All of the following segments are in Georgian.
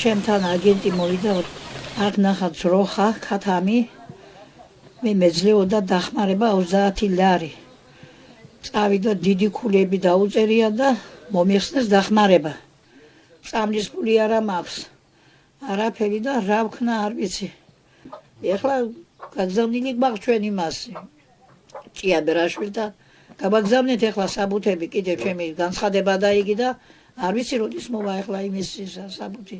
ჩემთან აგენტი მოვიდა აქ ნახა ძროხა ქათამი მე მეძლეოდა დახმარება 30 ლარი წავიდა დიდი ქულები დაუწერია და მომიხსნეს დახმარება წამლის ფული არა მაქვს არაფერი და რა ვქნა არ ვიცი ეხლა გაგზავნილი გვაქვს ჩვენ იმას ჭიაბერაშვილთან გაბაგზავნეთ ეხლა საბუთები კიდევ ჩემი განცხადება დაიგი და არ ვიცი როდის მოვა ეხლა იმის საბუთი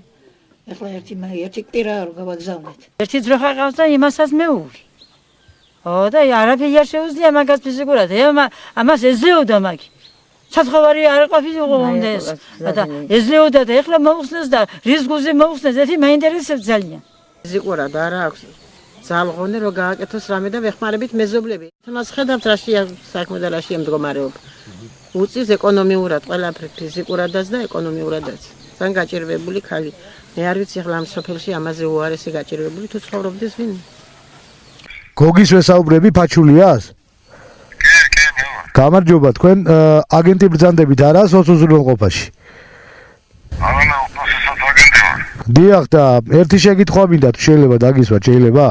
ეხლა ერთი კვირა რო გაბაგზავნეთ ერთი ძროხა ყავს და იმასაც მეუვი და არაფერი არ შეუძლია მაგას ფიზიკურად ამას ეძლეოდა მაგ სათხოვარი არ ყოფილიყო უნდეს და ეძლეოდა და ეხლა მოუხსნეს და რის გულზე მოუხსნეს ეთი მაინტერესებს ძალიან ფიზიკურად არ აქვს ძალღონე რომ გააკეთოს რამე და ვეხმარებით მეზობლები თუნდაც ხედავთ რაშია საქმე და რაშია მდგომარეობა უწევს ეკონომიურად ყველაფერი ფიზიკურადაც და ეკონომიურადაც ძალიან გაჭირვებული ხალი მე არ ვიცი ახლა ამ სოფელში ამაზე უარესი გაჭირვებული თუ ცხოვრობდეს ვინ გოგის ვესაუბრები ფაჩულიას გამარჯობა თქვენ აგენტი ბრძანდებით არა სოციალურყოფაში არა უპროფესორ აგენტი ვარ დიახ და ერთი შეკითხვა მინდა თუ შეიძლება დაგისვათ შეიძლება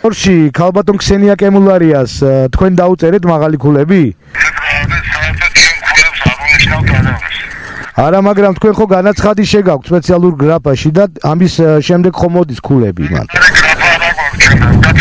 ორში ქალბატონ ქსენია კემულარიას თქვენ დაუწერეთ მაღალი ქულები არა მაგრამ თქვენ ხო განაცხადი შეგაქვთ სპეციალურ გრაფაში და ამის შემდეგ ხომ მოდის ქულები მან გრაფა არა გვაქვს ჩვენ და